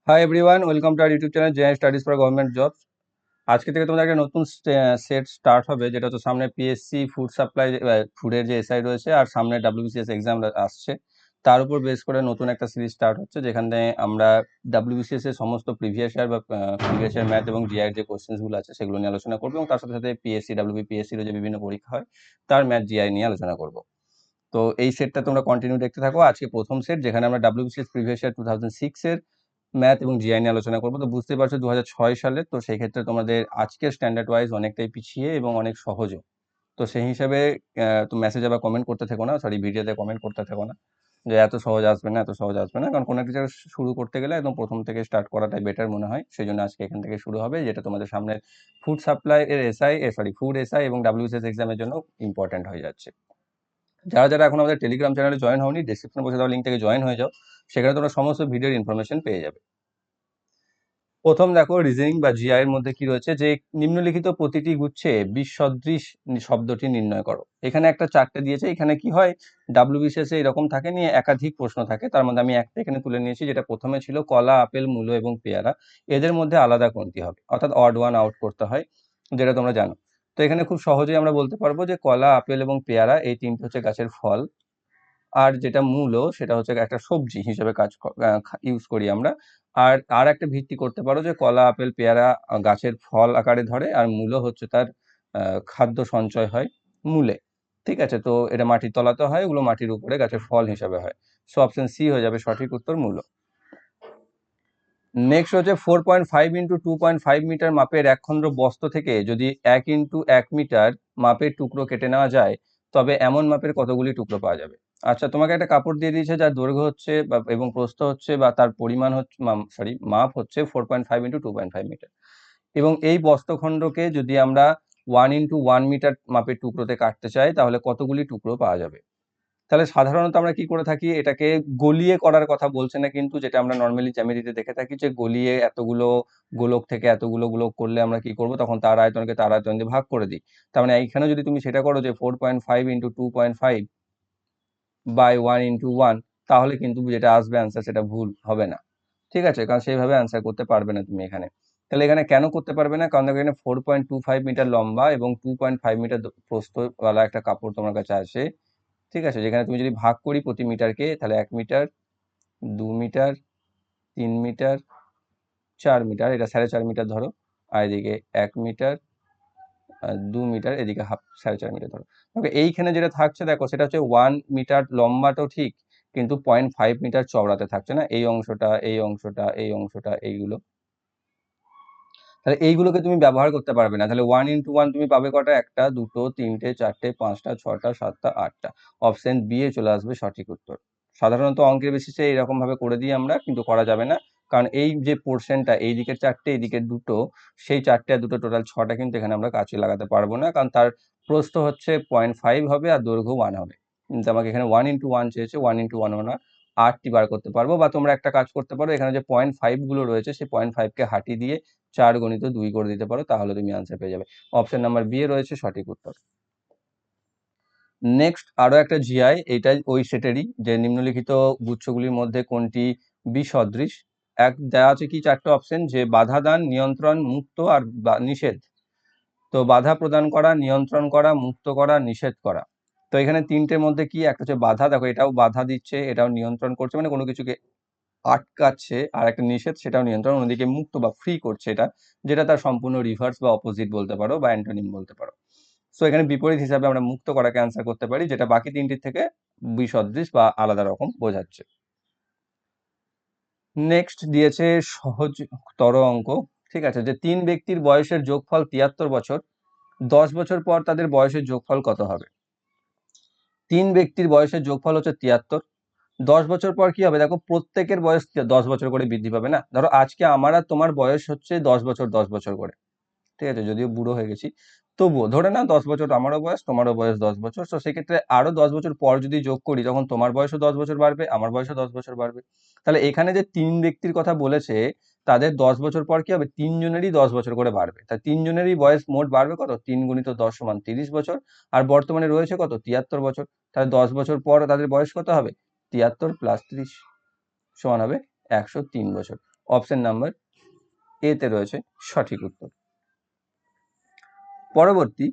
High everyone, welcome to our YouTube channel JN studies for government jobs. আজকে থেকে তোমাদের একটা নতুন সেট স্টার্ট হবে, যেটা হচ্ছে সামনে পিএসসি ফুড সাপ্লাই ফুডের যে এসআই রয়েছে আর সামনে ডাব্লিউবিসিএস এক্সাম আসছে, তার উপর বেস করে নতুন একটা সিরিজ স্টার্ট হচ্ছে, যেখানে আমরা ডাব্লিউবিসিএস এর সমস্ত প্রিভিয়াস ইয়ার বা প্রিভিয়াস ইয়ার ম্যাথ এবং জিআই যে কোশ্চেন্সগুলো আছে সেগুলো নিয়ে আলোচনা করবো, এবং তার সাথে সাথে পিএসসি ডাব্লিউবিপিএসসির যে বিভিন্ন পরীক্ষা হয় তার ম্যাথ জিআই নিয়ে আলোচনা করবো। তো এই সেটটা তোমরা কন্টিনিউ দেখতে থাকো। আজকে প্রথম সেট, যেখানে আমরা ডাব্লিউবিসিএস প্রিভিয়াস ইয়ার 2006 এর ম্যাথ এবং জিআই নিয়ে আলোচনা করবো। তো বুঝতে পারছো 2006 সালে, তো সেই ক্ষেত্রে তোমাদের আজকের স্ট্যান্ডার্ড ওয়াইজ অনেকটাই পিছিয়ে এবং অনেক সহজও। তো সেই হিসাবে তো মেসেজে বা কমেন্ট করতে থেকো না, সরি ভিডিওতে কমেন্ট করতে থেকো না যে এত সহজ আসবে না, এত সহজ আসবে না, কারণ কোনো একটা জায়গায় শুরু করতে গেলে একদম প্রথম থেকে স্টার্ট করাটাই বেটার মনে হয়। সেই জন্য আজকে এখান থেকে শুরু হবে, যেটা তোমাদের সামনে ফুড সাপ্লাই এর এসআই ফুড এসআই এবং ডাব্লিউবিসিএস এক্সামের জন্য ইম্পর্টেন্ট হয়ে যাচ্ছে। যারা যারা এখন আমাদের টেলিগ্রাম চ্যানেলে জয়েন হওনি, ডেসক্রিপশনে বসে দেওয়া লিঙ্ক থেকে জয়েন হয়ে যাও, সেখানে তোমরা সমস্ত ভিডিওর ইনফরমেশন পেয়ে যাবে। প্রথম দেখো, রিজনিং বা জিআই এর মধ্যে কি রয়েছে, যে নিম্নলিখিত প্রতিটি গুচ্ছে বিসদৃশ শব্দটি নির্ণয় করো। এখানে একটা চারটে দিয়েছে। এখানে কি হয়, ডাব্লিউবিসিএস এ এরকম থাকে, নিয়ে একাধিক প্রশ্ন থাকে, তার মধ্যে আমি একটা এখানে তুলে নিয়েছি, যেটা প্রথমে ছিল কলা, আপেল, মূলো এবং পেয়ারা, এদের মধ্যে আলাদা কোনটি হবে, অর্থাৎ অড ওয়ান আউট করতে হয়, যেটা তোমরা জানো। তো এখানে খুব সহজেই আমরা বলতে পারবো যে কলা, আপেল এবং পেয়ারা এই তিনটে হচ্ছে গাছের ফল, আর যেটা মূলো সেটা হচ্ছে একটা সবজি হিসেবে ইউজ করি আমরা। আর আর একটা ভিত্তি করতে পারো যে কলা, আপেল, পেয়ারা গাছের ফল আকারে ধরে, আর মূলো হচ্ছে তার খাদ্য সঞ্চয় হয় মূলে। ঠিক আছে, তো এটা মাটির তলাতে হয়, ওগুলো মাটির উপরে গাছের ফল হিসাবে হয়। সো অপশন সি হয়ে যাবে সঠিক উত্তর, মূলো। নেক্সট হচ্ছে 4.5 ইন্টু 2.5 মিটার মাপের একখণ্ড বস্ত্র থেকে যদি 1 ইন্টু 1 মিটার মাপের টুকরো কেটে নেওয়া যায়, তবে এমন মাপের কতগুলি টুকরো পাওয়া যাবে। আচ্ছা, তোমাকে একটা কাপড় দিয়ে দিয়েছে, যার দৈর্ঘ্য হচ্ছে এবং প্রস্থ হচ্ছে বা তার পরিমাণ হচ্ছে মাপ হচ্ছে 4.5 ইন্টু 2.5 মিটার, এবং এই বস্ত্রখণ্ডকে যদি আমরা 1 ইন্টু 1 মিটার মাপের টুকরোতে কাটতে চাই, তাহলে কতগুলি টুকরো পাওয়া যাবে। তাহলে সাধারণত আমরা কি করে থাকি, এটাকে গলিয়ে করার কথা বলছে না কিন্তু, যেটা আমরা নর্মালি জ্যামিতিতে দেখে থাকি, যে গলিয়ে এতগুলো গোলক থেকে এতগুলো গোলক করলে আমরা কি করব, তখন তার আয়তনকে তার আয়তন দিয়ে ভাগ করে দিই। তার মানে এইখানে যদি তুমি সেটা করো, যে 4.5 ইন্টু 2.5 বাই 1 ইন্টু 1, তাহলে কিন্তু যেটা আসবে অ্যান্সার, সেটা ভুল হবে না। ঠিক আছে, কারণ সেইভাবে অ্যান্সার করতে পারবে না তুমি এখানে। তাহলে এখানে কেন করতে পারবে না, কারণ দেখো এখানে 4.25 মিটার লম্বা এবং 2.5 মিটার প্রস্থওয়ালা একটা কাপড় তোমার কাছে আছে। ঠিক আছে, যেখানে তুমি যদি ভাগ করি প্রতি মিটারকে, তাহলে 1 মিটার, 2 মিটার, 3 মিটার, 4 মিটার, এটা 4.5 মিটার ধরো, আর এদিকে 1 মিটার, 2 মিটার, এদিকে হাফ 4.5 মিটার ধরো। ওকে, এইখানে যেটা থাকছে দেখো, সেটা হচ্ছে 1 মিটার লম্বাটাও ঠিক, কিন্তু 0.5 মিটার চওড়াতে থাকছে না, এই অংশটা, এই অংশটা, এই অংশটা, এইগুলো। তাহলে এইগুলোকে তুমি ব্যবহার করতে পারবে না। তাহলে 1 ইন্টু 1 তুমি পাবে কটা, একটা, দুটো, তিনটে, চারটে, পাঁচটা, ছটা, সাতটা, আটটা। অপশন বি এ চলে আসবে সঠিক উত্তর। সাধারণত অঙ্কের বেসিসে এরকম ভাবে করে দিই আমরা, কিন্তু করা যাবে না, কারণ এই যে পোর্শনটা, এই দিকের চারটে, এই দিকের দুটো, সেই চারটে আর দুটো টোটাল ছটা, কিন্তু এখানে আমরা কাছে লাগাতে পারবো না, কারণ তার প্রস্থ হচ্ছে 0.5 হবে আর দৈর্ঘ্য 1 হবে। কিন্তু আমাকে এখানে 1 ইন্টু 1 চেয়েছে, 1 ইন্টু 1 আমরা 8টি বার করতে পারবো। বা তোমরা একটা কাজ করতে পারো, এখানে যে 0.5 গুলো রয়েছে, সেই 0.5 কে হাঁটি দিয়ে 4 গুণিত 2 করে দিতে পারো, তাহলে তুমি আনসার পেয়ে যাবে। অপশন নাম্বার বি এ রয়েছে সঠিক উত্তর। নেক্সট আরো একটা জিআই, এটা ওই সেটেরই, যে নিম্নলিখিত গুচ্ছগুলির মধ্যে কোনটি বিসদৃশ। এক দেওয়া আছে কি, চারটে অপশন, যে বাধা দান, নিয়ন্ত্রণ, মুক্ত আর নিষেধ। তো বাধা প্রদান করা, নিয়ন্ত্রণ করা, মুক্ত করা, নিষেধ করা। তো এখানে তিনটের মধ্যে কি, একটা হচ্ছে বাধা, দেখো এটাও বাধা দিচ্ছে, এটাও নিয়ন্ত্রণ করছে, মানে কোনো কিছুকে আটকাচ্ছে, আর একটা নিষেধ, সেটাও নিয়ন্ত্রণ, অন্যদিকে মুক্ত বা ফ্রি করছে, এটা যেটা তার সম্পূর্ণ রিভার্স বা অপোজিট বলতে পারো, বা অ্যান্টোনিম বলতে পারো। সো এখানে বিপরীত হিসাবে আমরা মুক্ত করাকে অ্যান্সার করতে পারি, যেটা বাকি তিনটির থেকে বিসদৃশ বা আলাদা রকম বোঝাচ্ছে। নেক্সট দিয়েছে সহজতর অঙ্ক। ঠিক আছে, যে 3 ব্যক্তির বয়সের যোগফল 73 বছর, 10 বছর পর তাদের বয়সের যোগফল কত হবে। 3 ব্যক্তির বয়সের যোগফল হচ্ছে 73, 10 বছর পর কি হবে, দেখো প্রত্যেকের বয়স 10 বছর করে বৃদ্ধি পাবে না। ধরো আজকে আমার আর তোমার বয়স হচ্ছে 10 বছর 10 বছর করে, ঠিক আছে, যদিও বুড়ো হয়ে গেছি, তবুও ধরে না 10 বছর আমারও বয়স, তোমারও বয়স 10 বছর। তো সেক্ষেত্রে আরো 10 বছর পর যদি যোগ করি, তখন তোমার বয়সও 10 বছর বাড়বে, আমার বয়সও 10 বছর বাড়বে। তাহলে এখানে যে 3 ব্যক্তির কথা বলেছে, তাদের 10 বছর পর কি হবে, 3 জনেরই 10 বছর করে বাড়বে। তা 3 জনেরই বয়স মোট বাড়বে কত, 3 গুণিত 10 সমান 30 বছর, আর বর্তমানে রয়েছে কত, 73 বছর। তাহলে 10 বছর পর তাদের বয়স কত হবে, 73 প্লাস 30 সমান হবে 103 বছর। অপশন নাম্বার এ তে রয়েছে সঠিক উত্তর। পরবর্তী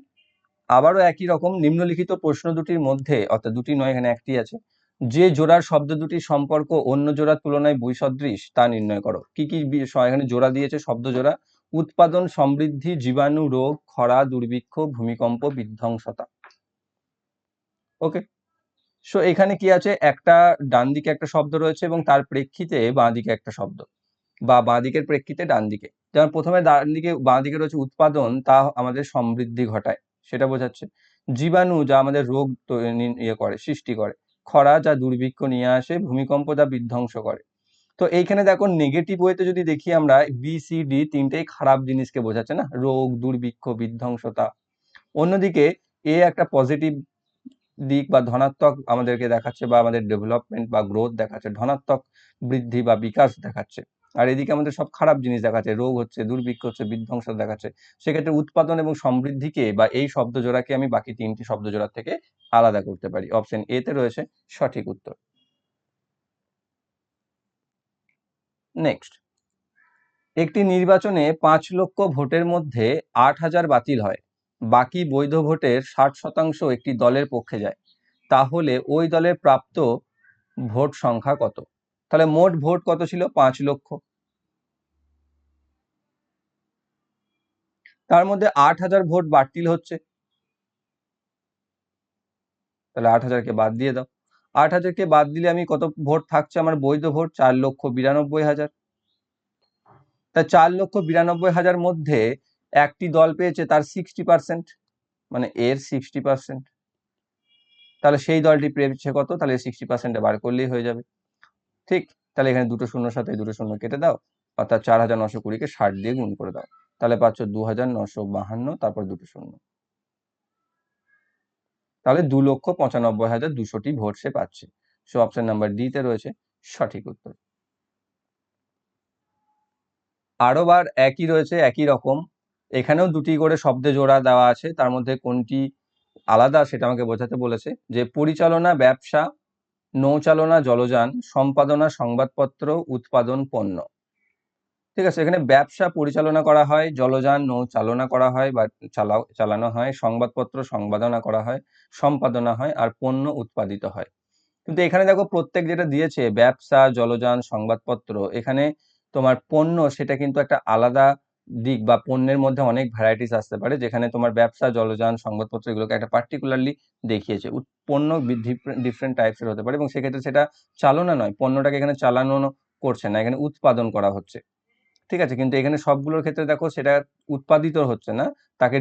আবারও একই রকম নিম্নলিখিত প্রশ্ন দুটির মধ্যে, অর্থাৎ দুটি নয়, এখানে একটি আছে, যে জোড়ার শব্দ দুটির সম্পর্ক অন্য জোড়ার তুলনায় বৈসদৃশ তা নির্ণয় করো। কি কি এখানে জোড়া দিয়েছে, শব্দ জোড়া? উৎপাদন, সমৃদ্ধি, জীবাণু, রোগ, খরা, দুর্ভিক্ষ, ভূমিকম্প, বিধ্বংসতা। ওকে, সো এখানে কি আছে, একটা ডান দিকে একটা শব্দ রয়েছে এবং তার প্রেক্ষিতে বাঁ দিকে একটা শব্দ, বা বাঁ দিকের প্রেক্ষিতে ডান দিকে। যেমন প্রথমে ডান দিকে বাঁ দিকে রয়েছে উৎপাদন, তা আমাদের সমৃদ্ধি ঘটায়, সেটা বোঝাচ্ছে। জীবাণু, যা আমাদের রোগ ইয়ে করে, সৃষ্টি করে। খরা, যা দুর্ভিক্ষ নিয়ে আসে। ভূমিকম্প, যা বিধ্বংস করে। তো এইখানে দেখো নেগেটিভ ওয়েতে যদি দেখি আমরা, বি সি ডি তিনটেই খারাপ জিনিসকে বোঝাচ্ছে না, রোগ, দুর্ভিক্ষ, বিধ্বংসতা। অন্যদিকে এ একটা পজিটিভ দিক বা ধনাত্মক আমাদেরকে দেখাচ্ছে, বা আমাদের ডেভেলপমেন্ট বা গ্রোথ দেখাচ্ছে, ধনাত্মক বৃদ্ধি বা বিকাশ দেখাচ্ছে। আর এদিকে আমাদের সব খারাপ জিনিস দেখাচ্ছে, রোগ হচ্ছে, দুর্ভিক্ষ হচ্ছে, বিধ্বংস দেখাচ্ছে। সেক্ষেত্রে উৎপাদন এবং সমৃদ্ধিকে বা এই শব্দ জোড়াকে আমি বাকি তিনটি শব্দ জোড়ার থেকে আলাদা করতে পারি। অপশন এ তে রয়েছে সঠিক উত্তর। নেক্সট, একটি নির্বাচনে 5 লক্ষ ভোটের মধ্যে 8,000 বাতিল হয়, বাকি বৈধ ভোটের 60% একটি দলের পক্ষে যায়, তাহলে ওই দলের প্রাপ্ত ভোট সংখ্যা কত? তাহলে মোট ভোট কত ছিল? 5 লক্ষ। তার মধ্যে 8,000 ভোট বাতিল হচ্ছে, তাহলে 8,000 কে বাদ দিয়ে দাও। 8,000 কে বাদ দিলে আমি কত ভোট থাকছে? আমার বৈধ ভোট 4,92,000। তা 4,92,000 মধ্যে একটি দল পেয়েছে তার 60%, মানে এর 60%। তাহলে সেই দলটি পেয়েছে কত? তাহলে 60% বার করলেই হয়ে যাবে। ঠিক, তাহলে এখানে দুটো শূন্যর সাথে দুটো শূন্য কেটে দাও, অর্থাৎ 4,920 কে 60 দিয়ে গুণ করে দাও, তাহলে পাচ্ছ 2,952, তারপর দুটো শূন্য। তাহলে 2,95,200টি ভোট সে পাচ্ছে। সো অপশন নাম্বার ডি তে রয়েছে সঠিক উত্তর। আরো বার একই রয়েছে, একই রকম। এখানেও দুটি করে শব্দে জোড়া দেওয়া আছে, তার মধ্যে কোনটি আলাদা সেটা আমাকে বোঝাতে বলেছে। যে পরিচালনা, ব্যবসা, নৌচালনা, জলযান, সম্পাদনা, সংবাদপত্র, উৎপাদন, পণ্য। ঠিক আছে, এখানে ব্যবসা পরিচালনা করা হয়, জলযান নৌ চালনা করা হয় বা চালানো হয়, সংবাদপত্র সম্পাদনা করা হয়, সম্পাদনা হয়, আর পণ্য উৎপাদিত হয়। কিন্তু এখানে দেখো প্রত্যেক যেটা দিয়েছে, ব্যবসা, জলযান, সংবাদপত্র, এখানে তোমার পণ্য, সেটা কিন্তু একটা আলাদা দিক, বা পণ্যের মধ্যে অনেক ভ্যারাইটিস আসতে পারে, যেখানে তোমার ব্যবসা, জলযান, সংবাদপত্র এগুলোকে একটা পার্টিকুলারলি দেখিয়েছে। পণ্য ডিফারেন্ট টাইপসের হতে পারে, এবং সেক্ষেত্রে সেটা চালনা নয়, পণ্যটাকে এখানে চালানো করছে না, এখানে উৎপাদন করা হচ্ছে। ঠিক আছে, কিন্তু এখানে সবগুলোর ক্ষেত্রে দেখো সেটা উৎপাদিত হচ্ছে না, তাকে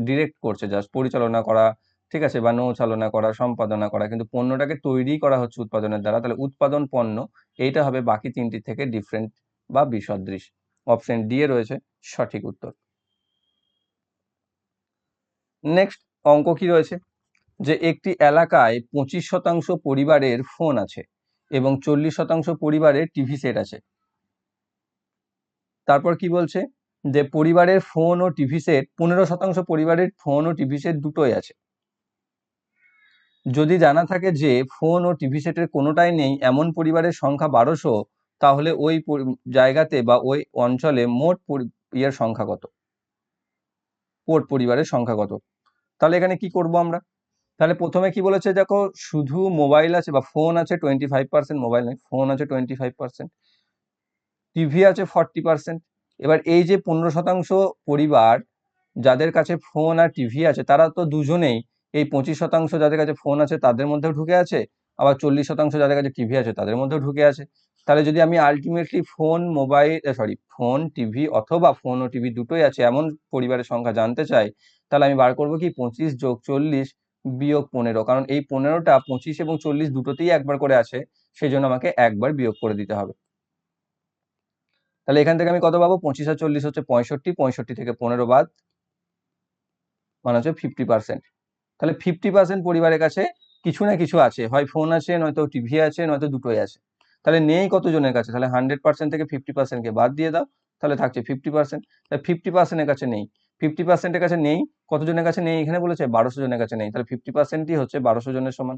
ডিরেক্ট করছে, জাস্ট পরিচালনা করা, ঠিক আছে, বা নৌচালনা করা, সম্পাদনা করা, কিন্তু পণ্যটাকে তৈরি করা হচ্ছে উৎপাদনের দ্বারা। তাহলে উৎপাদন, পণ্য, এইটা হবে বাকি তিনটি থেকে ডিফারেন্ট বা বিসদৃশ। অপশন ডি এ রয়েছে সঠিক উত্তর। নেক্সট অঙ্ক কি রয়েছে, যে একটি এলাকায় 25% পরিবারের ফোন আছে এবং 40% পরিবারের টিভি সেট আছে। তারপর কি বলছে, যে পরিবারের ফোন ও টিভি সেট, 15% পরিবারের ফোন ও টিভি সেট দুটোই আছে। যদি জানা থাকে যে ফোন ও টিভি সেটের কোনোটাই নেই এমন পরিবারের সংখ্যা 1200, তাহলে ওই জায়গাতে বা ওই অঞ্চলে মোট ইয়ের সংখ্যা কত? মোট পরিবারের সংখ্যা কত? তাহলে এখানে কি করব আমরা? তাহলে প্রথমে কি বলেছে, দেখো শুধু মোবাইল আছে বা ফোন আছে 25%, মোবাইল নেই, ফোন আছে 25%, টিভি আছে 40%। এবার এই যে 15% পরিবার যাদের কাছে ফোন আর টিভি আছে, তারা তো দুজনেই এই 25% যাদের কাছে ফোন আছে তাদের মধ্যেও ঢুকে আছে, আবার 40% যাদের কাছে টিভি আছে তাদের মধ্যেও ঢুকে আছে। তাহলে যদি আমি আলটিমেটলি ফোন, টিভি, অথবা ফোন ও টিভি দুটোই আছে এমন পরিবারের সংখ্যা জানতে চাই, তাহলে আমি বার করবো কি 25 যোগ 40 বিয়োগ 15, কারণ এই 15টা 25 এবং 40 দুটোতেই একবার করে আছে, সেই জন্য আমাকে একবার বিয়োগ করে দিতে হবে। তাহলে এখান থেকে আমি কত পাবো? 25 আর 40 হচ্ছে 65, 65 থেকে 15 বাদ, মানে হচ্ছে 50%। তাহলে 50% পরিবারের কাছে কিছু না কিছু আছে, হয় ফোন আছে, নয়তো টিভি আছে, নয়তো দুটোই আছে। তাহলে নেই কতজনের কাছে? তাহলে 100% থেকে 50% কে বাদ দিয়ে দাও, তাহলে থাকছে 50%। তাহলে 50% এর কাছে নেই, 50% এর কাছে নেই, কতজনের কাছে নেই এখানে বলেছে? 1200 জনের কাছে নেই। তাহলে 50%ই হচ্ছে 1200 জনের সমান।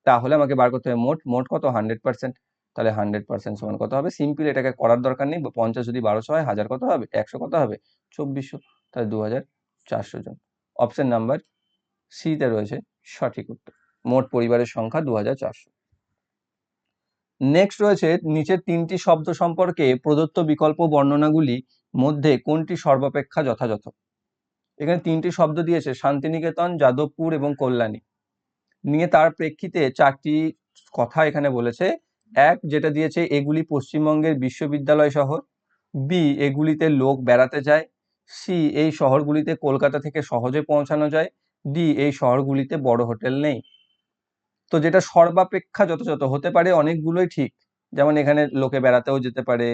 তাহলে আমাকে বার করতে হবে মোট কত? 100%। তাহলে 100% সমান কত হবে? সিম্পল এটাকে করার দরকার নেই। 50 যদি 1200 হয়, 1000 কত হবে? 100 কত হবে? 2400। তাহলে 2400 জন। অপশন নাম্বার সি তে রয়েছে সঠিক উত্তর। মোট পরিবারের সংখ্যা 2400। নেক্সট রয়েছে নিচের 3টি শব্দ সম্পর্কে প্রদত্ত বিকল্প বর্ণনাগুলি মধ্যে কোনটি সর্বাপেক্ষা যথাযথ? এখানে 3টি শব্দ দিয়েছে, শান্তিনিকেতন, যাদবপুর এবং কল্যাণী। নিয়ে তার প্রেক্ষিতে 4টি কথা এখানে বলেছে। এক, যেটা দিয়েছে, এগুলি পশ্চিমবঙ্গের বিশ্ববিদ্যালয় শহর। বি, এগুলিতে লোক বেড়াতে যায়। সি, এই শহরগুলিতে কলকাতা থেকে সহজে পৌঁছানো যায়। ডি, এই শহরগুলিতে বড় হোটেল নেই। তো যেটা সর্বাপেক্ষা যথাযথ হতে পারে অনেকগুলোই ঠিক, যেমন এখানে লোকে বেড়াতেও যেতে পারে,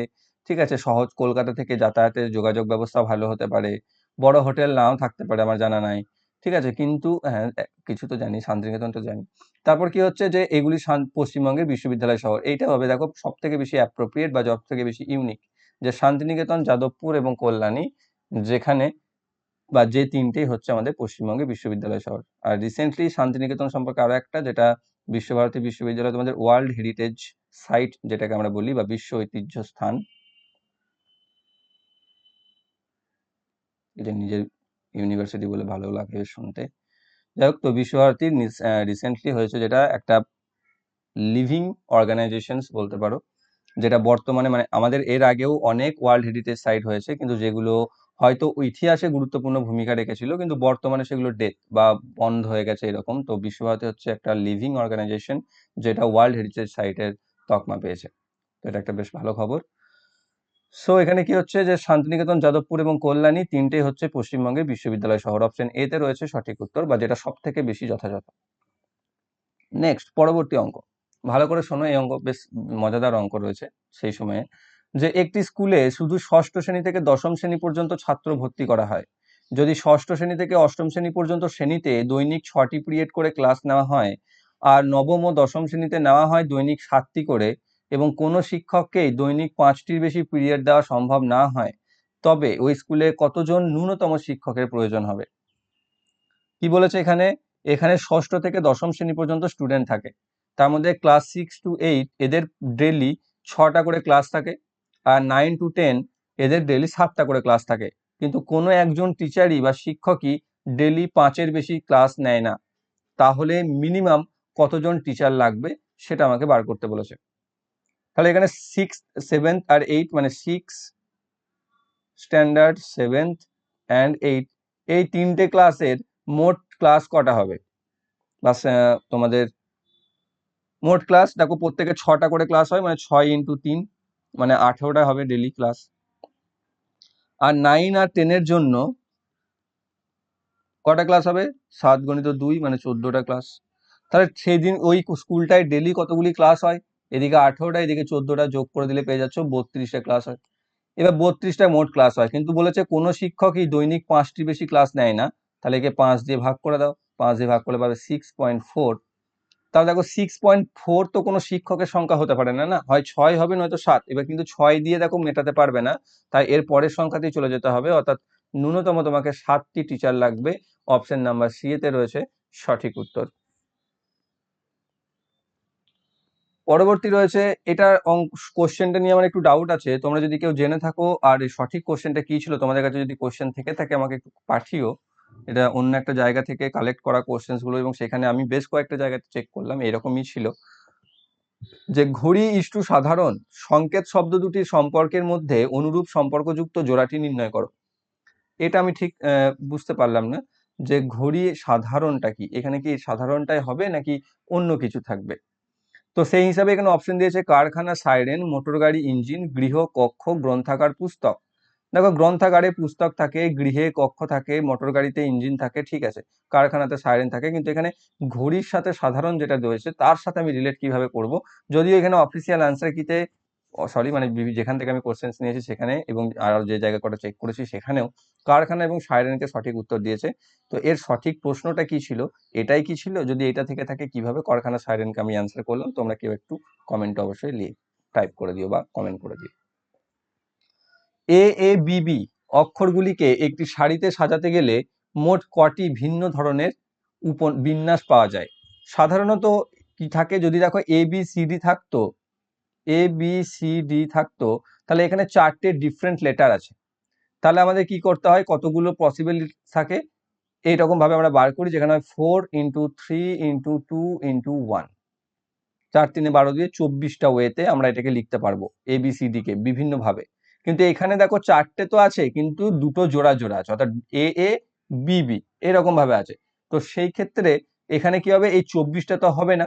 ঠিক আছে, সহজ কলকাতা থেকে যাতায়াতের যোগাযোগ ব্যবস্থা ভালো হতে পারে, বড় হোটেল নাও থাকতে পারে আমার জানা নাই, ঠিক আছে, কিন্তু হ্যাঁ কিছু তো জানি, শান্তিনিকেতন তো জানি। তারপর কি হচ্ছে যে এগুলি পশ্চিমবঙ্গের বিশ্ববিদ্যালয় শহর, এইটা হবে দেখো সব থেকে বেশি অ্যাপ্রোপ্রিয়েট বা সব থেকে বেশি ইউনিক, যে শান্তিনিকেতন, যাদবপুর এবং কল্যাণী, যেখানে বা যে 3টেই হচ্ছে আমাদের পশ্চিমবঙ্গের বিশ্ববিদ্যালয় শহর। আর রিসেন্টলি শান্তিনিকেতন সম্পর্কে আরো একটা, যেটা বিশ্বভারতী বিশ্ববিদ্যালয় তোমাদের ওয়ার্ল্ড হেরিটেজ সাইট যেটাকে আমরা বলি, বা বিশ্ব ঐতিহ্য স্থান, এটা নিজের ইউনিভার্সিটি বলে ভালো লাগে শুনতে। যাই হোক, তো বিশ্বভারতীর রিসেন্টলি হয়েছে, যেটা একটা লিভিং অর্গানাইজেশনস বলতে পারো, যেটা বর্তমানে মানে আমাদের এর আগেও অনেক ওয়ার্ল্ড হেরিটেজ সাইট হয়েছে, কিন্তু যেগুলো হয়তো ইতিহাসে গুরুত্বপূর্ণ ভূমিকা রেখেছিল কিন্তু বর্তমানে সেগুলো ডেথ বা বন্ধ হয়ে গেছে এরকম। তো বিশ্বভারতী হচ্ছে একটা লিভিং অর্গানাইজেশন, যেটা ওয়ার্ল্ড হেরিটেজ সাইটের তকমা পেয়েছে। তো এটা একটা বেশ ভালো খবর। সো এখানে কি হচ্ছে যে শান্তিনিকেতন, যাদবপুর এবং কল্যাণী 3টেই হচ্ছে পশ্চিমবঙ্গের বিশ্ববিদ্যালয় শহর। অপশন এ তে রয়েছে সঠিক উত্তর, বা যেটা সব থেকে বেশি যথাযথ। নেক্সট, পরবর্তী অঙ্ক ভালো করে শোনো, এই অঙ্ক বেশ মজাদার অঙ্ক রয়েছে সেই সময়ে। যে একটি স্কুলে শুধু ষষ্ঠ শ্রেণী থেকে দশম শ্রেণী পর্যন্ত ছাত্র ভর্তি করা হয়। যদি ষষ্ঠ শ্রেণী থেকে অষ্টম শ্রেণী পর্যন্ত শ্রেণীতে দৈনিক 6টি পিরিয়ড করে ক্লাস নেওয়া হয়, আর নবম ও দশম শ্রেণীতে নেওয়া হয় দৈনিক 7টি করে, এবং কোনো শিক্ষককেই দৈনিক 5টির বেশি পিরিয়ড দেওয়া সম্ভব না হয়, তবে ওই স্কুলে কতজন ন্যূনতম শিক্ষকের প্রয়োজন হবে? কি বলেছে এখানে? এখানে ষষ্ঠ থেকে দশম শ্রেণী পর্যন্ত স্টুডেন্ট থাকে, তার মধ্যে ক্লাস 6 to 8 এদের ডেলি 6টা করে ক্লাস থাকে, আর 9 to 10 এদের ডেলি 7টা করে ক্লাস থাকে, কিন্তু কোনো একজন টিচারই বা শিক্ষকই ডেলি 5-এর বেশি ক্লাস নেয় না। তাহলে মিনিমাম কতজন টিচার লাগবে সেটা আমাকে বার করতে বলেছে। তাহলে এখানে 6, 7 আর 8 মানে 6 স্ট্যান্ডার্ড, 7th অ্যান্ড 8, এই 3টে ক্লাসের মোট ক্লাস কটা হবে? প্লাস তোমাদের মোট ক্লাস দেখো, প্রত্যেকে 6টা করে ক্লাস হয়, মানে 6 × 3 মানে 18টা হবে ডেলি ক্লাস। আর 9 আর 10-এর জন্য কটা ক্লাস হবে? 7 × 2 মানে 14টা ক্লাস। তাহলে সেই দিন ওই স্কুলটায় ডেলি কতগুলি ক্লাস হয়? এদিকে 18টা, এদিকে 14টা যোগ করে দিলে পেয়ে যাচ্ছ 32টা ক্লাস হয়। এবার 32টা মোট ক্লাস হয়, কিন্তু বলেছে কোনো শিক্ষকই দৈনিক 5টির বেশি ক্লাস নেয় না। তাহলে একে 5 দিয়ে ভাগ করে দাও, 5 দিয়ে ভাগ করলে পাবে 6.4। তাহলে দেখো 6.4 তো কোনো শিক্ষকের সংখ্যা হতে পারে না, না হয় 6 হবে নয়তো 7। এবার কিন্তু 6 দিয়ে দেখো মেটাতে পারবে না, তাই এর পরের সংখ্যাতেই চলে যেতে হবে, অর্থাৎ ন্যূনতম তোমাকে 7টি টিচার লাগবে। অপশন নাম্বার সি তে রয়েছে সঠিক উত্তর। পরবর্তী রয়েছে, এটার কোশ্চেনটা নিয়ে আমার একটু ডাউট আছে, তোমরা যদি কেউ জেনে থাকো আর এই সঠিক কোশ্চেনটা কি ছিল তোমাদের কাছে যদি কোশ্চেন থেকে থাকে আমাকে একটু পাঠিও। এটা অন্য একটা জায়গা থেকে কালেক্ট করা কোশ্চেন্স গুলো, এবং সেখানে আমি বেশ কয়েকটা জায়গাতে চেক করলাম, এরকমই ছিল যে ঘড়ি ইস্টু সাধারণ সংকেত শব্দ দুটির সম্পর্কের মধ্যে অনুরূপ সম্পর্কযুক্ত জোড়াটি নির্ণয় করো। এটা আমি ঠিক বুঝতে পারলাম না যে ঘড়ি সাধারণটা কি, এখানে কি সাধারণটাই হবে নাকি অন্য কিছু থাকবে? তো সেই হিসাবে এখানে অপশন দিয়েছে কারখানা, সাইরেন, মোটর গাড়ি, ইঞ্জিন, গৃহ, কক্ষ, গ্রন্থাগার, পুস্তক। দেখো গ্রন্থাগারে পুস্তক থাকে, গৃহে কক্ষ থাকে, মোটর গাড়িতে ইঞ্জিন থাকে, ঠিক আছে, কারখানাতে সাইরেন থাকে, কিন্তু এখানে ঘড়ির সাথে সাধারণ যেটা রয়েছে তার সাথে আমি রিলেট কিভাবে করব? যদিও এখানে অফিসিয়াল আনসার কিতে সরি মানে যেখান থেকে আমি কোশ্চেন্স নিয়েছি সেখানে এবং আর যে জায়গা কটা চেক করেছি সেখানেও কারখানা এবং সাইরেনকে সঠিক উত্তর দিয়েছে। তো এর সঠিক প্রশ্নটা কি ছিল, এটাই কি ছিল? যদি এটা থেকে থাকে কিভাবে কারখানা সাইরেনকে আমি অ্যান্সার করলাম, তোমরা কেউ একটু কমেন্টে অবশ্যই টাইপ করে দিও বা কমেন্ট করে দিও। AABB অক্ষরগুলিকে একটি সারিতে সাজাতে গেলে মোট কটি ভিন্ন ধরনের বিন্যাস পাওয়া যায়? সাধারণত কি থাকে, যদি দেখো ABCD থাকতো, এ বি সি ডি থাকতো, তাহলে এখানে 4টে ডিফারেন্ট লেটার আছে। তাহলে আমাদের কি করতে হয়, কতগুলো পসিবিলিটি থাকে এইরকম ভাবে আমরা বার করি, যেখানে হয় 4 × 3 × 2 × 1, 4 3 12 দিয়ে 24টা ওয়েতে আমরা এটাকে লিখতে পারবো ABCD কে বিভিন্ন ভাবে। কিন্তু এখানে দেখো 4টে তো আছে, কিন্তু দুটো জোড়া জোড়া আছে, অর্থাৎ AA BB এরকম ভাবে আছে। তো সেই ক্ষেত্রে এখানে কি হবে, এই 24টা তো হবে না,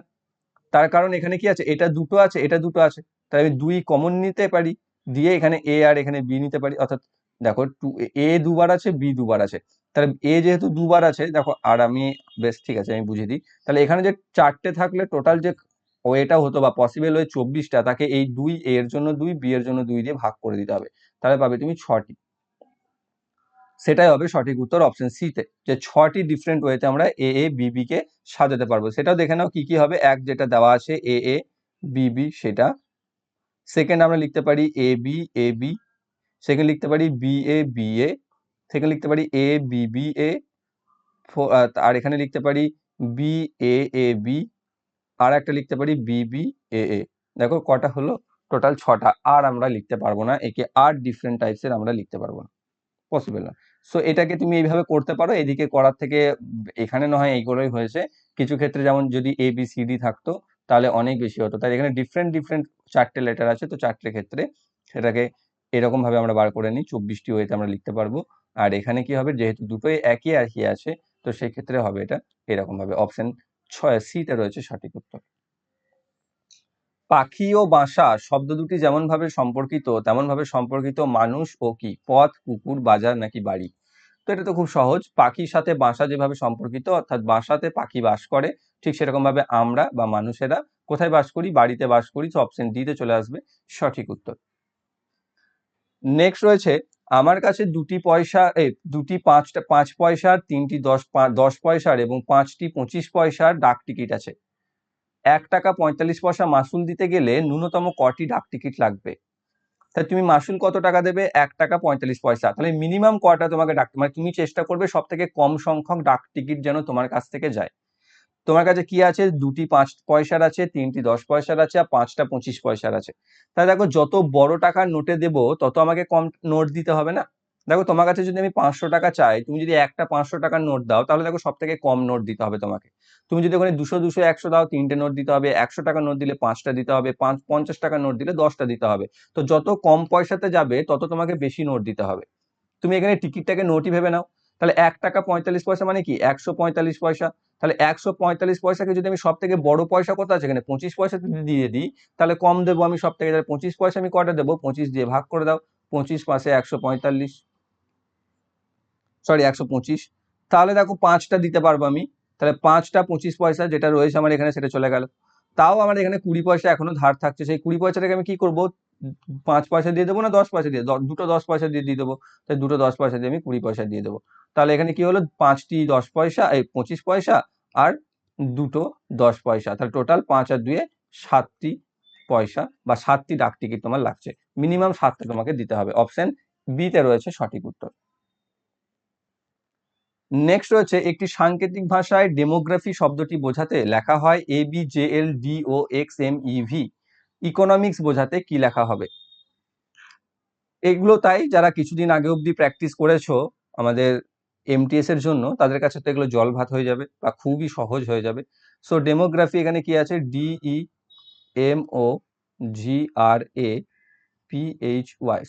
তার কারণ এখানে কি আছে, এটা দুটো আছে, এটা দুটো আছে, তাই আমি 2 কমন নিতে পারি, দিয়ে এখানে A আর এখানে B নিতে পারি। অর্থাৎ দেখো A দুবার আছে, B দুবার আছে, তাহলে A যেহেতু দুবার আছে, দেখো আর আমি বেশ ঠিক আছে আমি বুঝিয়ে দিই। তাহলে এখানে যে 4টে থাকলে টোটাল যে ওয়েটা হতো বা পসিবল ওয়ে 24টা, তাকে এই 2 A এর জন্য 2, B এর জন্য 2 দিয়ে ভাগ করে দিতে হবে, তাহলে পাবে তুমি 6টি। সেটাই হবে সঠিক উত্তর অপশন সি তে, যে 6টি ডিফারেন্ট ওয়েতে আমরা এ এ বি বি কে সাজাতে পারবো। সেটাও দেখে নাও কি কি হবে। এক, যেটা দেওয়া আছে এ এ বি বি সেটা। সেকেন্ড, আমরা লিখতে পারি A B A B. Second লিখতে পারি B A B A. Second লিখতে পারি এ বি বি এ। আর এখানে লিখতে পারি বি এ এ বি। আর একটা লিখতে পারি বি বি এ এ। দেখো কটা হলো, টোটাল 6টা। আর আমরা লিখতে পারবো না একে, আর ডিফারেন্ট টাইপসের আমরা লিখতে পারবো না, পসিবল না। সো এটাকে তুমি এইভাবে করতে পারো, এদিকে করার থেকে এখানে না হয় এইগুলোই হয়েছে। কিছু ক্ষেত্রে যেমন যদি এ বি সি ডি থাকতো তাহলে অনেক বেশি হতো, তাই এখানে ডিফারেন্ট ডিফারেন্ট 4টে লেটার আছে, তো 4টে ক্ষেত্রে সেটাকে এরকম ভাবে আমরা বার করে নিই, 24টি ওয়েতে আমরা লিখতে পারবো। আর এখানে কি হবে, যেহেতু দুটোই একই একই আছে, তো সেই ক্ষেত্রে হবে এটা এরকম ভাবে। অপশন 6 সিটা রয়েছে সঠিক উত্তর। পাখি ও বাসা শব্দ দুটি যেমন ভাবে সম্পর্কিত, তেমন ভাবে সম্পর্কিত মানুষ ও কি, পথ, কুকুর, বাজার নাকি বাড়ি? তো এটা তো খুব সহজ। পাখির সাথে বাসা যেভাবে সম্পর্কিত, অর্থাৎ বাসাতে পাখি বাস করে, ঠিক সেরকম ভাবে আমরা বা মানুষেরা কোথায় বাস করি, বাড়িতে বাস করি। তো অপশন ডি তে চলে আসবে সঠিক উত্তর। নেক্সট রয়েছে, আমার কাছে দুটি 5 পয়সার, 3টি 10 পয়সার এবং 5টি 25 পয়সার ডাক টিকিট আছে। 1 টাকা 45 পয়সা মাসুল দিতে গেলে ন্যূনতম কটি ডাক টিকিট লাগবে? তাহলে তুমি মাসুল কত টাকা দেবে, 1 টাকা 45 পয়সা। তাহলে মিনিমাম কটা তোমাকে মানে তুমি চেষ্টা করবে সব থেকে কম সংখ্যক ডাক টিকিট যেন তোমার কাছ থেকে যায়। তোমার কাছে কি আছে, দুটি 5 পয়সার আছে, 3টি 10 পয়সার আছে, আর 5টা 25 পয়সার আছে। তাহলে দেখো যত বড় টাকার নোটে দেব তত আমাকে কম নোট দিতে হবে না। দেখো তোমার কাছে যদি আমি 500 টাকা চাই, তুমি যদি একটা 500 টাকার নোট দাও, তাহলে দেখো সব থেকে কম নোট দিতে হবে তোমাকে। তুমি যদি ওখানে 200 200 100 দাও, 3টে নোট দিতে হবে। 100 টাকার নোট দিলে 5টা দিতে হবে। 50 টাকার নোট দিলে 10টা দিতে হবে। তো যত কম পয়সাতে যাবে তত তোমাকে বেশি নোট দিতে হবে। তুমি এখানে টিকিটটাকে নোটই ভেবে নাও। তাহলে 1 টাকা 45 পয়সা মানে কি, 145 পয়সা। তাহলে 145 পয়সাকে যদি আমি সব থেকে বড় পয়সা কত আছে এখানে, 25 পয়সা যদি দিয়ে দিই, তাহলে কম দেবো আমি সব থেকে। তাহলে 25 পয়সা আমি কটা দেবো, 25 দিয়ে ভাগ করে দাও। 25 পাশে 145, সরি 125। তাহলে দেখো 5টা দিতে পারবো আমি। তাহলে 5টা 25 পয়সা যেটা রয়েছে আমার এখানে, সেটা চলে গেল। তাও আমার এখানে 20 পয়সা এখনো ধার থাকছে। সেই 20 পয়সাটাকে আমি কি করবো, 5 পয়সা দিয়ে দেবো না 10 পয়সা দিয়ে, দুটো 10 পয়সা দিয়ে দিয়ে দেবো। তাই দুটো 10 পয়সা দিয়ে আমি 20 পয়সা দিয়ে দেবো। তাহলে এখানে কি হলো, 5টি 10 পয়সা, এই 25 পয়সা, আর দুটো 10 পয়সা। তাহলে টোটাল 5 আর 2 7টি পয়সা বা 7টি ডাক টিকিট তোমার লাগছে। মিনিমাম 7টা তোমাকে দিতে হবে। অপশন বি তে রয়েছে সঠিক উত্তর। নেক্সট রয়েছে, একটি সাংকেতিক ভাষায় ডেমোগ্রাফি শব্দটি বোঝাতে লেখা হয় ABJLDOXMEV। ইকোনমিক্স বোঝাতে কি লেখা হবে? এগুলো তাই যারা কিছুদিন আগে অবধি প্র্যাকটিস করেছো আমাদের MTS এর জন্য, তাদের কাছে তো এগুলো জল ভাত হয়ে যাবে বা খুবই সহজ হয়ে যাবে। সো ডেমোগ্রাফি এখানে কি আছে, DEMOGRAPHY।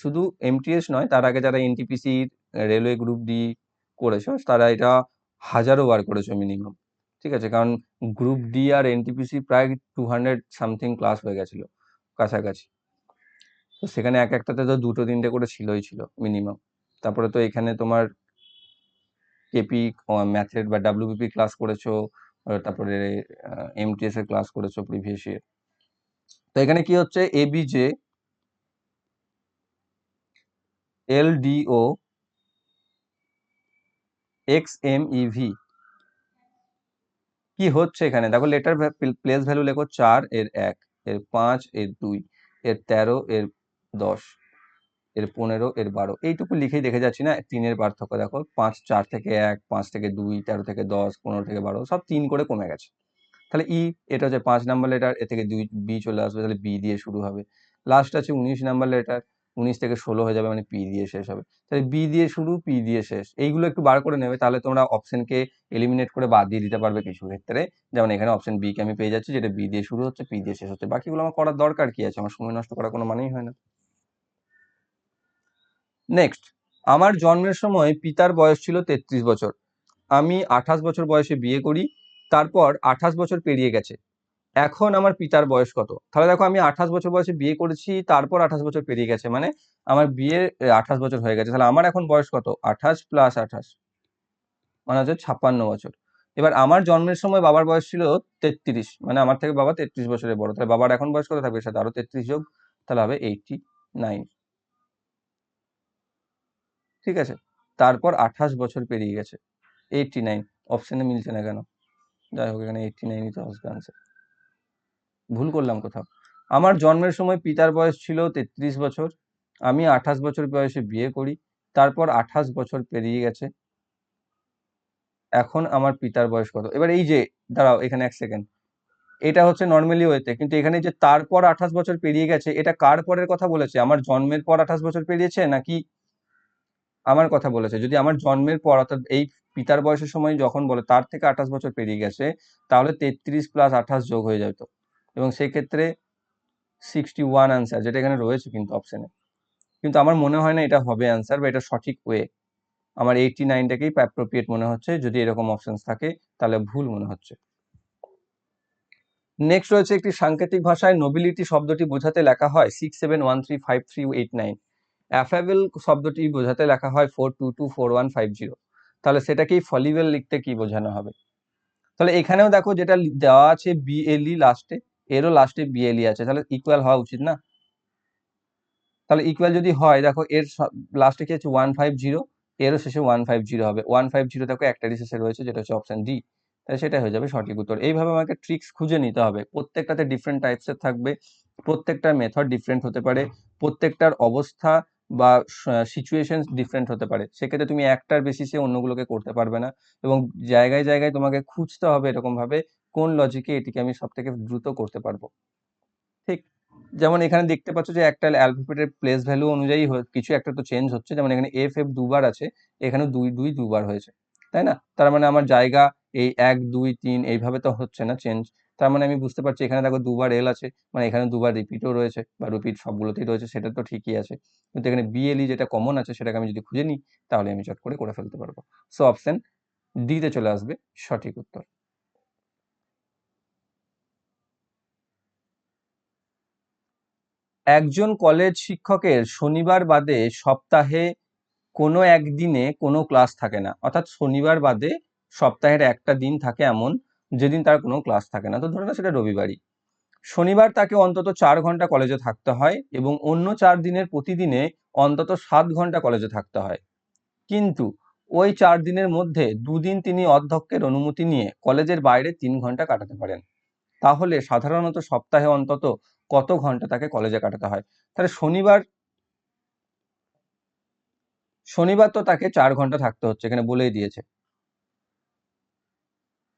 শুধু MTS নয়, তার আগে যারা NTPC রেলওয়ে গ্রুপ ডি করেছো তারা এটা হাজারো বার করেছো মিনিমাম। ঠিক আছে, কারণ গ্রুপ ডি আর NTPC প্রায় 200 সামথিং ক্লাস হয়ে গেছিল কাছাকাছি। তো সেখানে এক একটাতে তো 2টো 3টে করে ছিলই ছিল মিনিমাম। তারপরে তো এখানে তোমার কেপি ম্যাথের বা WBP ক্লাস করেছো, তারপরে MTS এর ক্লাস করেছো প্রিভিয়াস ইয়ার। তো এখানে কি হচ্ছে, ABJLDOXMEV কি হচ্ছে এখানে, দেখো লেটার প্লেস ভ্যালু লেখো, 4 এর 1, এর 5, এর 2, এর 13, এর 10, এর 15, এর 12, এইটুকু লিখেই দেখে যাচ্ছি না। 3-এর পার্থক্য দেখো, 5 4 থেকে 1, 5 থেকে 2, 13 থেকে 10, 15 থেকে 12, সব 3 করে কমে গেছে। তাহলে ই, এটা হচ্ছে 5 নাম্বার লেটার, এ থেকে 2 বি চলে আসবে, তাহলে বি দিয়ে শুরু হবে। লাস্ট আছে 19 নাম্বার লেটার, 19 থেকে 16 হয়ে যাবে, মানে পি দিয়ে শেষ হবে। তাহলে বি দিয়ে শুরু, পি দিয়ে শেষ। এইগুলো একটু বার করে নেবে, তাহলে তোমরা অপশনকে এলিমিনেট করে বাদ দিয়ে দিতে পারবে কিছু ক্ষেত্রে। যেমন এখানে অপশন বি কে আমি পেয়ে যাচ্ছি, যেটা বি দিয়ে শুরু হচ্ছে, পি দিয়ে শেষ হচ্ছে। বাকিগুলো আমার করার দরকার কি আছে? আমার সময় নষ্ট করার কোনো মানেই হয় না। নেক্সট, আমার জন্মের সময় পিতার বয়স ছিল 33 বছর। আমি 28 বছর বয়সে বিয়ে করি, তারপর 28 বছর পেরিয়ে গেছে। এখন আমার পিতার বয়স কত? তাহলে দেখো, আমি 28 বছর বয়সে বিয়ে করেছি, তারপর 28 বছর পেরিয়ে গেছে, মানে আমার বিয়ে 28 বছর হয়ে গেছে। তাহলে আমার এখন বয়স কত? 28 প্লাস 28, মানে হচ্ছে 56 বছর। এবার আমার জন্মের সময় বাবার বয়স ছিল 33, মানে আমার থেকে বাবা 33 বছরের বড়। তাহলে বাবার এখন বয়স কত থাকবে? এর সাথে আরো 33 যোগ, তাহলে হবে 89। ঠিক আছে, তারপর 28 বছর পেরিয়ে গেছে, 89। অপশনে মিলছে না কেন? যাই হোক, এখানে 89ই তো আসবে আনসার। ভুল করলাম কোথাও? আমার জন্মের সময় পিতার বয়স ছিল 33 বছর। আমি 28 বছর বয়সে বিয়ে করি, তারপর 28 বছর পেরিয়ে গেছে। এখন আমার পিতার বয়স কত? এবার এই যে, দাঁড়াও এখানে এক সেকেন্ড, এটা হচ্ছে নর্মালি ওয়েতে, কিন্তু এখানে যে তারপর 28 বছর পেরিয়ে গেছে, এটা কার পরের কথা বলেছে? আমার জন্মের পর 28 বছর পেরিয়েছে, নাকি আমার কথা বলেছে? যদি আমার জন্মের পর, অর্থাৎ এই পিতার বয়সের সময় যখন বলে তার থেকে 28 বছর পেরিয়ে গেছে, তাহলে 33 প্লাস 28 যোগ হয়ে যেত, এবং সেক্ষেত্রে 61 আনসার, যেটা এখানে রয়েছে কিন্তু অপশনে। কিন্তু আমার মনে হয় না এটা হবে অ্যান্সার, বা এটা সঠিক ওয়ে। আমার 89টাকেই অ্যাপ্রোপ্রিয়েট মনে হচ্ছে। যদি এরকম অপশন থাকে তাহলে ভুল মনে হচ্ছে। নেক্সট রয়েছে, একটি সাংকেতিক ভাষায় নোবিলিটি শব্দটি বোঝাতে লেখা হয় 67135389। অ্যাফেবল শব্দটি বোঝাতে লেখা হয় 4224150। তাহলে সেটাকেই ফলিবেল লিখতে কি বোঝানো হবে? তাহলে এখানেও দেখো, যেটা দেওয়া আছে বিএলই লাস্টে, এরও লাস্টে বিএলই আছে, তাহলে ইকুয়াল হওয়া উচিত না? তাহলে ইকুয়াল যদি হয়, দেখো এর লাস্টে কি আছে? 150, এরও শেষে 150 হবে। 150 দেখো একটারই শেষে রয়েছে, যেটা হচ্ছে অপশন ডি। তাহলে সেটা হয়ে যাবে সঠিক উত্তর। এইভাবে আমাকে ট্রিক্স খুঁজে নিতে হবে। প্রত্যেকটাতে ডিফারেন্ট টাইপসের থাকবে, প্রত্যেকটার মেথড ডিফারেন্ট হতে পারে, প্রত্যেকটার অবস্থা বা সিচুয়েশন ডিফারেন্ট হতে পারে। সেক্ষেত্রে তুমি একটার বেসিসে অন্যগুলোকে করতে পারবে না, এবং জায়গায় জায়গায় তোমাকে খুঁজতে হবে এরকম ভাবে, কোন লজিকে এটিকে আমি সব থেকে দ্রুত করতে পারবো। ঠিক, যেমন এখানে দেখতে পাচ্ছ যে একটা অ্যালফাবেটের প্লেস ভ্যালু অনুযায়ী কিছু একটা তো চেঞ্জ হচ্ছে। যেমন এখানে এফ এফ দুবার আছে, এখানে 2 2 দুবার হয়েছে, তাই না? তার মানে আমার জায়গা এই 1 2 3 এইভাবে তো হচ্ছে না চেঞ্জ। তার মানে আমি বুঝতে পারছি এখানে দেখো দুবার এল আছে, মানে এখানে দুবার রিপিটও রয়েছে, বা রিপিট সবগুলোতেই রয়েছে, সেটা তো ঠিকই আছে। কিন্তু এখানে বিএলই যেটা কমন আছে, সেটাকে আমি যদি খুঁজে নিই, তাহলে আমি চট করে ফেলতে পারবো। সো অপশন ডি তে চলে আসবে সঠিক উত্তর। একজন কলেজ শিক্ষকের শনিবার বাদে সপ্তাহে কোনো একদিনে কোনো ক্লাস থাকে না, অর্থাৎ শনিবার বাদে সপ্তাহের একটা দিন থাকে এমন, যেদিন তার কোনো ক্লাস থাকে না। তো ধরে না সেটা রবিবারই। শনিবার তাকে অন্তত 4 ঘন্টা কলেজে থাকতে হয়, এবং অন্য 4 দিনের প্রতিদিনে অন্তত 7 ঘন্টা কলেজে থাকতে হয়। কিন্তু ওই 4 দিনের মধ্যে দুদিন তিনি অধ্যক্ষের অনুমতি নিয়ে কলেজের বাইরে 3 ঘন্টা কাটাতে পারেন। তাহলে সাধারণত সপ্তাহে অন্তত কত ঘন্টা তাকে কলেজে কাটাতে হয়? তাহলে শনিবার, শনিবার তো তাকে 4 ঘন্টা থাকতে হচ্ছে, এখানে বলেই দিয়েছে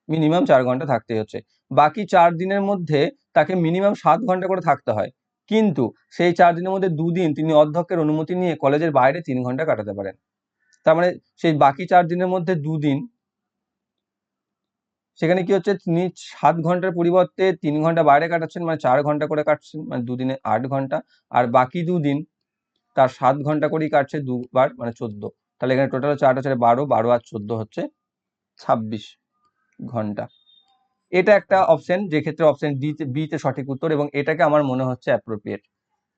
মিনিমাম 4 ঘন্টা থাকতেই হচ্ছে। বাকি 4 দিনের মধ্যে তাকে মিনিমাম 7 ঘন্টা করে থাকতে হয়, কিন্তু সেই 4 দিনের মধ্যে দুদিন তিনি অধ্যক্ষের অনুমতি নিয়ে কলেজের বাইরে 3 ঘন্টা কাটাতে পারেন। তার মানে সেই বাকি 4 দিনের মধ্যে দুদিন, সেখানে কি হচ্ছে, তিনি 7 ঘন্টার পরিবর্তে 3 ঘন্টা বাইরে কাটাচ্ছেন, মানে 4 ঘন্টা করে কাটছেন, মানে দুদিনে 8 ঘন্টা। আর বাকি দুদিন তার 7 ঘন্টা করেই কাটছে দুবার, মানে 14। তাহলে এখানে টোটাল 4 হচ্ছে 12, 12 আর 14 হচ্ছে 26 ঘন্টা। এটা একটা অপশন, যে ক্ষেত্রে অপশন ডি তে, বি তে সঠিক উত্তর, এবং এটাকে আমার মনে হচ্ছে অ্যাপ্রোপ্রিয়েট।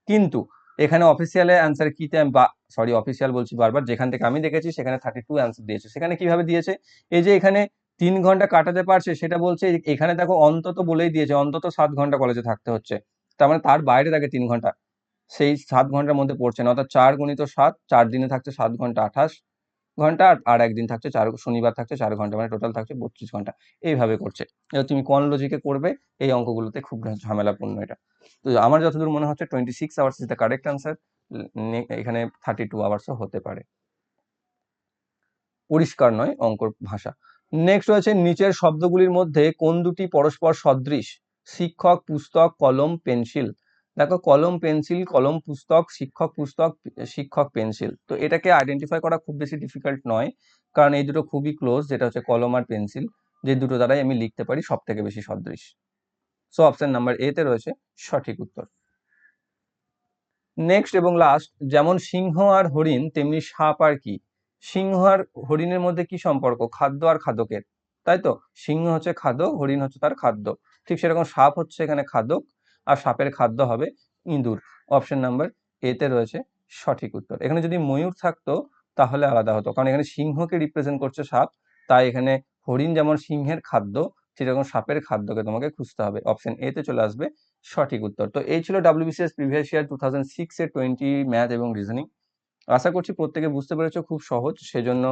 কিন্তু এখানে অফিসিয়ালের অ্যান্সার কিতে, বা সরি অফিসিয়াল বলছি বারবার, যেখান থেকে আমি দেখেছি সেখানে 32 অ্যান্সার দিয়েছে। সেখানে কিভাবে দিয়েছে? এই যে এখানে 3 ঘন্টা কাটাতে পারছে, সেটা বলছে এখানে দেখো অন্তত বলেই দিয়েছে, অন্তত 7 ঘন্টা কলেজে থাকতে হচ্ছে। তার মানে তার বাইরে থাকে 3 ঘন্টা, সেই 7 ঘন্টার মধ্যে পড়ছে না। অর্থাৎ 4 গুণিত 7, 4 দিনে থাকছে 7 ঘন্টা, 28 ঘন্টা, আর একদিন থাকছে শনিবার থাকছে 4 ঘন্টা, মানে টোটাল থাকছে 32 ঘন্টা। এইভাবে করছে। এবার তুমি কোন লজিকে করবে, এই অঙ্কগুলোতে খুব ঝামেলাপূর্ণ এটা। তো আমার যতদূর মনে হচ্ছে 26 hours is the correct answer. এখানে 32 আওয়ার্সও হতে পারে। পরিষ্কার নয় অঙ্কর ভাষা। নেক্সট রয়েছে নিচের শব্দগুলির মধ্যে কোন দুটি পরস্পর সদৃশ? শিক্ষক, পুস্তক, কলম, পেন্সিল। দেখো কলম পেন্সিল, কলম পুস্তক, শিক্ষক পুস্তক, শিক্ষক পেন্সিল। তো এটাকে আইডেন্টিফাই করা খুব বেশি ডিফিকাল্ট নয়, কারণ এই দুটো খুবই ক্লোজ, যেটা হচ্ছে কলম আর পেন্সিল, যে দুটো দ্বারাই আমি লিখতে পারি সব থেকে বেশি সদৃশ। সো অপশন নাম্বার এ তে রয়েছে সঠিক উত্তর। নেক্সট এবং লাস্ট, যেমন সিংহ আর হরিণ তেমনি সাপ আর কি? সিংহ আর হরিণের মধ্যে কি সম্পর্ক? খাদ্য আর খাদকের, তাই তো? সিংহ হচ্ছে খাদক, হরিণ হচ্ছে তার খাদ্য। ঠিক সেরকম সাপ হচ্ছে এখানে খাদক, আর সাপের খাদ্য হবে ইঁদুর। অপশন নাম্বার এ তে রয়েছে সঠিক উত্তর। এখানে যদি ময়ূর থাকতো তাহলে আলাদা হতো, কারণ এখানে সিংহকে রিপ্রেজেন্ট করছে সাপ, তাই এখানে হরিণ যেমন সিংহের খাদ্য, সেরকম সাপের খাদ্যকে তোমাকে খুঁজতে হবে। অপশন এ তে চলে আসবে সঠিক উত্তর। তো এই ছিল WBCS প্রিভিয়াস ইয়ার 2006 এর 20 ম্যাথ এবং রিজনিং। আশা করছি প্রত্যেকে বুঝতে পেরেছো, খুব সহজ, সেজন্য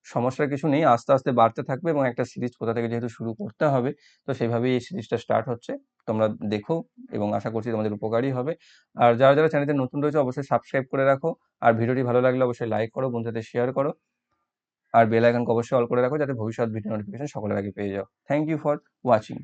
সমস্যার কিছু নেই, আস্তে আস্তে বাড়তে থাকবে, এবং একটা সিরিজ কোথা থেকে যেহেতু শুরু করতে হবে, তো সেইভাবেই এই সিরিজটা স্টার্ট হচ্ছে। তোমরা দেখো, এবং আশা করছি তোমাদের উপকারী হবে। আর যারা যারা চ্যানেলে নতুন রয়েছে অবশ্যই সাবস্ক্রাইব করে রাখো, আর ভিডিওটি ভালো লাগলে অবশ্যই লাইক করো, বন্ধুদের শেয়ার করো, আর বেল আইকনকে অবশ্যই অল করে রাখো, যাতে ভবিষ্যৎ ভিডিও নোটিফিকেশন সকলের আগে পেয়ে যাও। Thank you for watching.